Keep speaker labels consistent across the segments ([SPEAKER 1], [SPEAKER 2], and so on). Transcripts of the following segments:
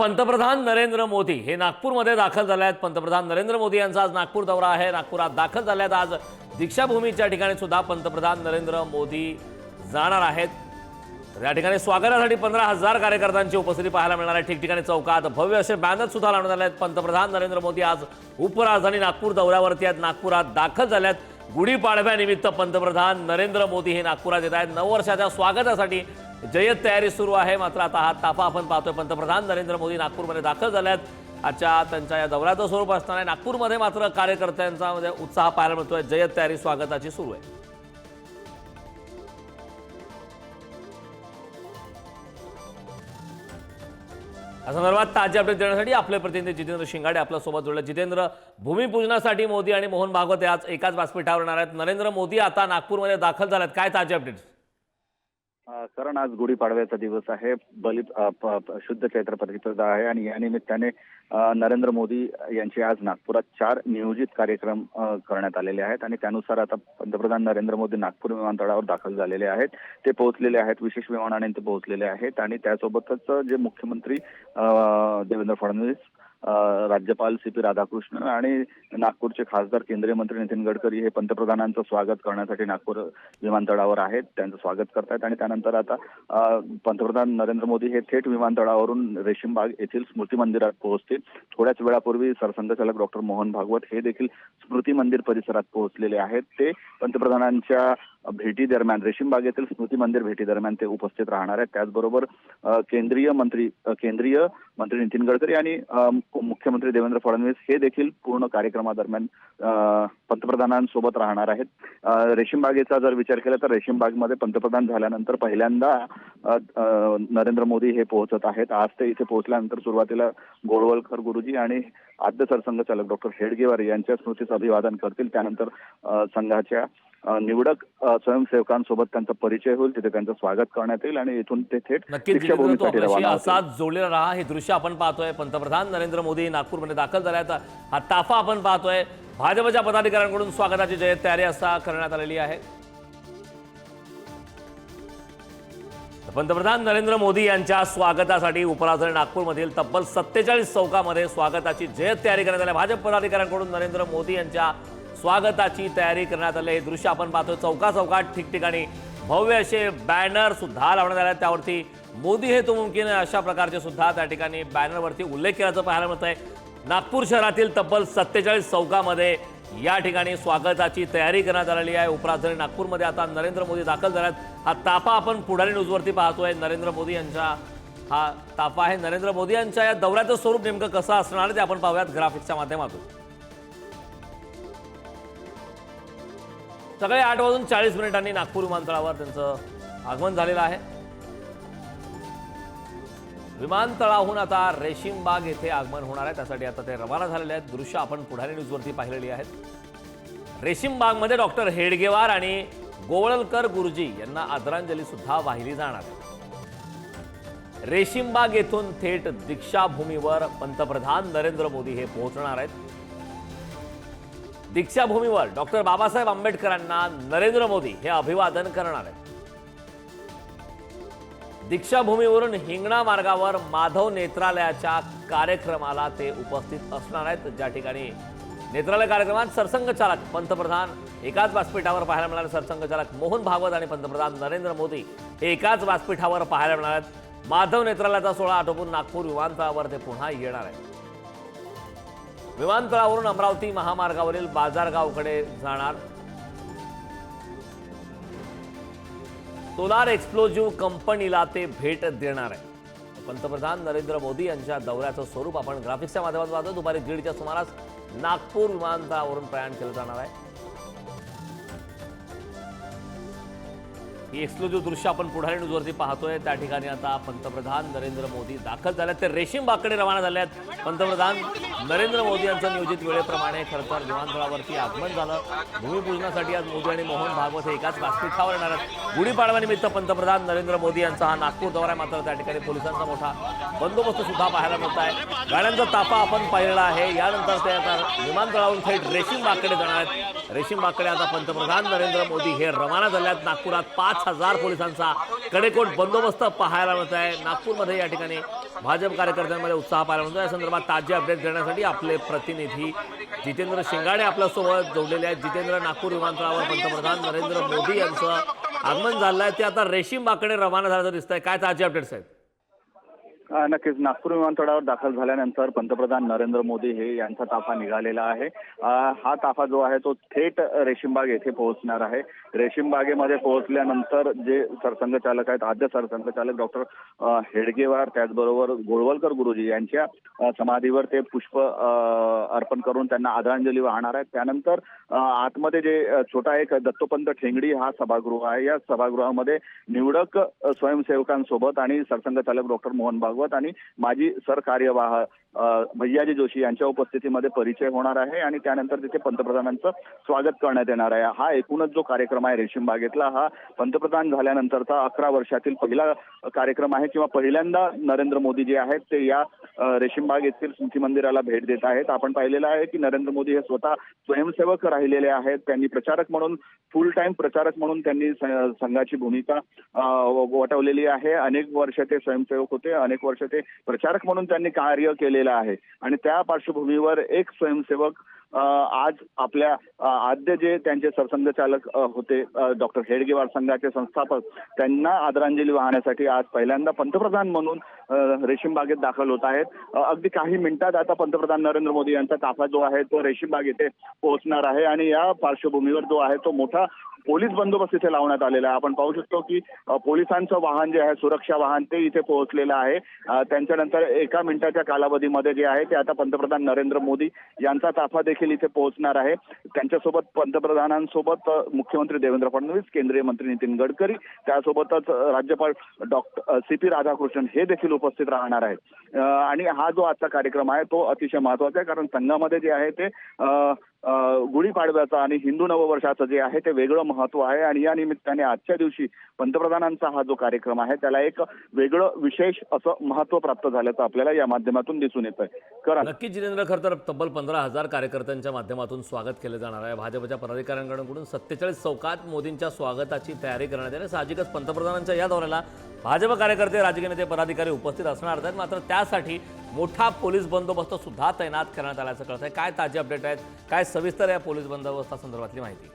[SPEAKER 1] पंतप्रधान नरेंद्र मोदी हे नागपूरमध्ये दाखल झाले आहेत। पंतप्रधान नरेंद्र मोदी यांचा आज नागपूर दौरा आहे। नागपुरात दाखल झाले आहेत। आज दीक्षाभूमीच्या ठिकाणी सुद्धा पंतप्रधान नरेंद्र मोदी जाणार आहेत। या ठिकाणी स्वागतासाठी 15,000 कार्यकर्त्यांची उपस्थिती पाहायला मिळणार आहे। ठिकठिकाणी चौकात भव्य असे बॅनर सुद्धा लावण्यात आले आहेत। पंतप्रधान नरेंद्र मोदी आज उपराजधानी नागपूर दौऱ्यावरती आहेत। नागपुरात दाखल झाले आहेत। गुढीपाडव्यानिमित्त पंतप्रधान नरेंद्र मोदी हे नागपुरात येत आहेत। नववर्षाच्या स्वागतासाठी जय्यत तयारी सुरू आहे। मात्र आता हा ताफा आपण पाहतोय। पंतप्रधान नरेंद्र मोदी नागपूरमध्ये दाखल झाले आहेत। आजच्या त्यांच्या या दौऱ्याचं स्वरूप असणार आहे। नागपूरमध्ये मात्र कार्यकर्त्यांचा उत्साह पाहायला मिळतोय। जय्यत तयारी स्वागताची सुरू आहे। या संदर्भात ताजे अपडेट देण्यासाठी आपले प्रतिनिधी जितेंद्र शिंगाडे आपल्यासोबत जोडले। जितेंद्र, भूमिपूजनासाठी मोदी आणि मोहन भागवत आज एकाच व्यासपीठावर येणार आहेत। नरेंद्र मोदी आता नागपूरमध्ये दाखल झालेत। काय ताजे अपडेट्स?
[SPEAKER 2] कारण आज गुढीपाडव्याचा दिवस आहे। शुद्ध चैत्र प्रतिपदा आहे आणि या निमित्ताने नरेंद्र मोदी यांचे आज नागपुरात 4 नियोजित कार्यक्रम करण्यात आलेले आहेत आणि त्यानुसार आता पंतप्रधान नरेंद्र मोदी नागपूर विमानतळावर दाखल झालेले आहेत। ते पोहोचलेले आहेत। विशेष विमानाने ते पोहोचलेले आहेत आणि त्यासोबतच जे मुख्यमंत्री देवेंद्र फडणवीस, राज्यपाल CP राधाकृष्णन आणि नागपूरचे खासदार केंद्रीय मंत्री नितीन गडकरी हे पंतप्रधानांचं स्वागत करण्यासाठी नागपूर विमानतळावर आहेत। त्यांचं स्वागत करतायत आणि त्यानंतर आता पंतप्रधान नरेंद्र मोदी हे थेट विमानतळावरून रेशीमबाग येथील स्मृती मंदिरात पोहोचतील। थोड्याच वेळापूर्वी सरसंघचालक डॉक्टर मोहन भागवत हे देखील स्मृती मंदिर परिसरात पोहोचलेले आहेत। ते पंतप्रधानांच्या भेटी दरम्यान, रेशीमबाग येथील स्मृती मंदिर भेटी दरम्यान ते उपस्थित राहणार आहेत। त्याचबरोबर केंद्रीय मंत्री नितीन गडकरी आणि मुख्यमंत्री देवेंद्र फडणवीस हे देखील पूर्ण कार्यक्रमादरम्यान पंतप्रधानांसोबत राहणार आहेत। रेशीमबागेचा जर विचार केला तर रेशीमबागमध्ये पंतप्रधान झाल्यानंतर पहिल्यांदा नरेंद्र मोदी हे पोहोचत आहेत। आज ते इथे पोहोचल्यानंतर सुरुवातीला गोळवलकर गुरुजी आणि आद्य सरसंघचालक डॉक्टर हेडगेवार यांच्या स्मृतीस अभिवादन करतील। त्यानंतर संघाच्या निवडक स्वयंसेवकांसोबत त्यांचा परिचय होईल। तिथे त्यांचं स्वागत करण्यात येईल आणि इथून ते थेट दीक्षाभूमीसाठी रवाना होतील।
[SPEAKER 1] असाच जोडलेला रहा। हे दृश्य आपण पाहतोय। पंतप्रधान नरेंद्र मोदी नागपूरमध्ये दाखल झाले आहेत। हा ताफा आपण पाहतोय। भाजपच्या पदाधिकाऱ्यांकडून स्वागताची जय्यत तयारी असा करण्यात आलेली आहे। पंतप्रधान नरेंद्र मोदी यांच्या स्वागतासाठी उपराजधानी नागपूरमधील तब्बल 47 चौकामध्ये स्वागताची जय्यत तयारी करण्यात आली। भाजप पदाधिकाऱ्यांकडून नरेंद्र मोदी यांच्या स्वागताची तयारी करण्यात आली। हे दृश्य आपण पाहतोय। चौकात ठिकठिकाणी भव्य असे बॅनर सुद्धा लावण्यात आले। त्यावरती मोदी हे तो मुमकिन आहे अशा प्रकारचे सुद्धा त्या ठिकाणी बॅनरवरती उल्लेख केल्याचं पाहायला मिळत आहे। नागपूर शहरातील तब्बल 47 चौकामध्ये या ठिकाणी स्वागताची तयारी करण्यात आलेली आहे। उपराजधानी नागपूरमध्ये आता नरेंद्र मोदी दाखल झाले आहेत। हा ताफा आपण पुढारी न्यूजवरती पाहतोय। नरेंद्र मोदी यांचा हा ताफा आहे। नरेंद्र मोदी यांच्या या दौऱ्याचं स्वरूप नेमकं कसं असणार आहे ते आपण पाहूयात ग्राफिक्सच्या माध्यमातून। सकाळी 8:40 नागपूर विमानतळावर त्यांचं आगमन झालेलं आहे। विमानतळाहून आता रेशीमबाग येथे आगमन होणार आहे। त्यासाठी आता ते रवाना झालेले आहेत। दृश्य आपण पुढारी न्यूजवरती पाहिलेली आहेत। रेशीमबागमध्ये डॉक्टर हेडगेवार आणि गोवळकर गुरुजी यांना आदरांजली सुद्धा वाहिली जाणार आहे। रेशीमबाग येथून थेट दीक्षाभूमीवर पंतप्रधान नरेंद्र मोदी हे पोहोचणार आहेत। दीक्षाभूमीवर डॉक्टर बाबासाहेब आंबेडकरांना नरेंद्र मोदी हे अभिवादन करणार आहेत। दीक्षाभूमीवरून हिंगणा मार्गावर माधव नेत्रालयाच्या कार्यक्रमाला ते उपस्थित असणार आहेत। ज्या ठिकाणी नेत्रालय कार्यक्रमात सरसंघचालक पंतप्रधान एकाच व्यासपीठावर पाहायला मिळणार। सरसंघचालक मोहन भागवत आणि पंतप्रधान नरेंद्र मोदी हे एकाच व्यासपीठावर पाहायला मिळणार आहेत। माधव नेत्रालयाचा सोहळा आटोपून नागपूर विमानतळावर ते पुन्हा येणार आहे। विमानतळावरून अमरावती महामार्गावरील बाजारगावकडे जाणार। सोलार एक्सप्लोजिव्ह कंपनीला ते भेट देणार आहे। पंतप्रधान नरेंद्र मोदी यांच्या दौऱ्याचं स्वरूप आपण ग्राफिक्सच्या माध्यमातून पाहतो। दुपारी 1:30च्या सुमारास नागपूर विमानतळावरून प्रयाण केलं जाणार आहे। ही एक्सक्लुझिव्ह दृश्य आपण पुढारी न्यूजवरती पाहतोय। त्या ठिकाणी आता पंतप्रधान नरेंद्र मोदी दाखल झाले। ते रेशीमबागकडे रवाना झाले आहेत। पंतप्रधान नरेंद्र मोदी यांचं नियोजित वेळेप्रमाणे खरं तर विमानतळावरती आगमन झालं। भूमिपूजनासाठी आज मोदी आणि मोहन भागवत हे एकाच व्यासपीठावर येणार आहेत। गुढीपाडव्यानिमित्त पंतप्रधान नरेंद्र मोदी यांचा हा नागपूर दौरा आहे। मात्र त्या ठिकाणी पोलिसांचा मोठा बंदोबस्त सुद्धा पाहायला मिळत आहे। गाड्यांचा ताफा आपण पाहिलेला आहे। यानंतर ते आता विमानतळावरून थेट रेशीमबागकडे जाणार आहेत। रेशीमबागकडे आता पंतप्रधान नरेंद्र मोदी हे रवाना झाले आहेत। नागपुरात 5 5,000 पोलिसांचा कडेकोट बंदोबस्त पाहायला मिळत आहे नागपूरमध्ये। या ठिकाणी भाजप कार्यकर्त्यांमध्ये उत्साह पाहायला मिळतो। या संदर्भात ताजे अपडेट देण्यासाठी आपले प्रतिनिधी जितेंद्र शिंगाडे आपल्यासोबत जोडलेले आहेत। जितेंद्र, नागपूर विमानतळावर पंतप्रधान नरेंद्र मोदी यांचं आगमन झालं आहे, ते आता रेशीम बागेकडे रवाना झाल्याचं दिसतंय, काय ताजे अपडेट्स आहेत?
[SPEAKER 2] नक्कीच नागपूर विमानतळावर दाखल झाल्यानंतर पंतप्रधान नरेंद्र मोदी हे यांचा ताफा निघालेला आहे। हा ताफा जो आहे तो थेट रेशीमबाग येथे पोहोचणार आहे। रेशीमबागेमध्ये पोहोचल्यानंतर जे सरसंघचालक आहेत, आद्य सरसंघचालक डॉक्टर हेडगेवार, त्याचबरोबर गोळवलकर गुरुजी यांच्या समाधीवर ते पुष्प अर्पण करून त्यांना आदरांजली वाहणार आहेत। त्यानंतर आतमध्ये जे छोटा एक दत्तोपंत ठेंगडी हा सभागृह आहे, या सभागृहामध्ये निवडक स्वयंसेवकांसोबत आणि सरसंघचालक डॉक्टर मोहन भागवत आणि माजी सरकार्यवाह भैयाजी जोशी यांच्या उपस्थितीमध्ये परिचय होणार आहे आणि त्यानंतर तिथे पंतप्रधानांचं स्वागत करण्यात येणार आहे। हा एकूणच जो कार्यक्रम आहे रेशीम बागेतला, हा पंतप्रधान झाल्यानंतरचा 11 वर्षातील पहिला कार्यक्रम आहे किंवा पहिल्यांदा नरेंद्र मोदी जे आहेत ते या रेशीमबाग येथील स्मृती मंदिराला भेट देत आहेत। आपण पाहिलेलं आहे की नरेंद्र मोदी हे स्वतः स्वयंसेवक राहिलेले आहेत। त्यांनी प्रचारक म्हणून, फुल टाइम प्रचारक म्हणून त्यांनी संघाची भूमिका वठवलेली आहे। अनेक वर्ष ते स्वयंसेवक होते, अनेक वर्ष ते प्रचारक म्हणून त्यांनी कार्य केलेलं आहे आणि त्या पार्श्वभूमीवर एक स्वयंसेवक आज आपल्या आद्य जे त्यांचे सरसंघचालक होते डॉक्टर हेडगेवार संघाचे संस्थापक, त्यांना आदरांजली वाहण्यासाठी आज पहिल्यांदा पंतप्रधान म्हणून रेशीम बागेत दाखल होत आहेत। अगदी काही मिनिटात आता पंतप्रधान नरेंद्र मोदी यांचा ताफा जो आहे तो रेशीम बाग येथे पोहोचणार आहे आणि या पार्श्वभूमीवर जो आहे तो मोठा पोलीस बंदोबस्त इथे लावण्यात आलेला आहे। आपण पाहू शकतो की पोलिसांचं वाहन जे आहे, सुरक्षा वाहन, ते इथे पोहोचलेलं आहे। त्यांच्यानंतर एका मिनिटाच्या कालावधीमध्ये जे आहे ते आता पंतप्रधान नरेंद्र मोदी यांचा ताफा देखील इथे पोहोचणार आहे। त्यांच्यासोबत पंतप्रधानांसोबत मुख्यमंत्री देवेंद्र फडणवीस, केंद्रीय मंत्री नितीन गडकरी, त्यासोबतच राज्यपाल डॉक्टर CP राधाकृष्णन हे देखील उपस्थित राहणार आहेत। आणि हा जो आजचा कार्यक्रम आहे तो अतिशय महत्त्वाचा आहे, कारण संघामध्ये जे आहे ते गुढीपाडव्याचं आणि हिंदू नववर्षाचं जे आहे ते वेगळं महत्व आहे आणि या निमित्ताने आजच्या दिवशी पंतप्रधानांचा हा जो कार्यक्रम आहे त्याला एक वेगळं विशेष असं महत्व प्राप्त झाल्याचं आपल्याला या माध्यमातून दिसून येत आहे। करा
[SPEAKER 1] नक्कीच जितेंद्र, खरं तर तब्बल 15,000 कार्यकर्त्यांच्या माध्यमातून स्वागत केलं जाणार आहे। भाजपच्या पदाधिकाऱ्यांकडून 47 चौकात मोदींच्या स्वागताची तयारी करण्यात येईल। साहजिकच पंतप्रधानांच्या या दौऱ्याला भाजप कार्यकर्ते, राजकीय नेते, पदाधिकारी उपस्थित असणार आहेत, मात्र त्यासाठी मोठा पोलीस बंदोबस्त सुद्धा तैनात करण्यात आल्याचं कळत आहे। काय ताजे अपडेट आहेत, काय सविस्तर या पोलीस बंदोबस्तासंदर्भातली माहिती?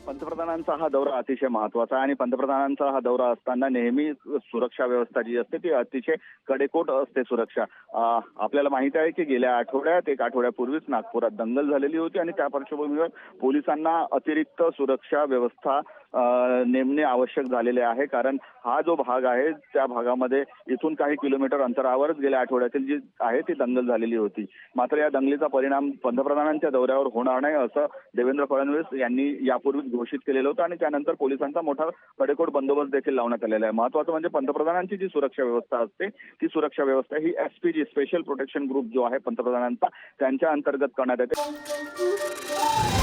[SPEAKER 2] पंतप्रधानांचा हा दौरा अतिशय महत्त्वाचा आहे आणि पंतप्रधानांचा हा दौरा असताना नेहमी सुरक्षा व्यवस्था जी असते ती अतिशय कडेकोट असते सुरक्षा। आपल्याला माहिती आहे की गेल्या आठवड्यात, एक आठवड्यापूर्वीच नागपुरात दंगल झालेली होती आणि त्या पार्श्वभूमीवर पोलिसांना अतिरिक्त सुरक्षा व्यवस्था नेमणे आवश्यक झालेले आहे, कारण हा जो भाग आहे त्या भागामध्ये इथून काही किलोमीटर अंतरावरच गेल्या आठवड्यातील जी आहे ती दंगल झालेली होती। मात्र या दंगलीचा परिणाम पंतप्रधानांच्या दौऱ्यावर होणार नाही असं देवेंद्र फडणवीस यांनी यापूर्वीच घोषित केलेलं होतं आणि त्यानंतर पोलिसांचा मोठा कडेकोट बंदोबस्त देखील लावण्यात आलेला आहे। महत्त्वाचं म्हणजे पंतप्रधानांची जी सुरक्षा व्यवस्था असते ती सुरक्षा व्यवस्था ही SPG, स्पेशल प्रोटेक्शन ग्रुप जो आहे पंतप्रधानांचा, त्यांच्या अंतर्गत करण्यात येते।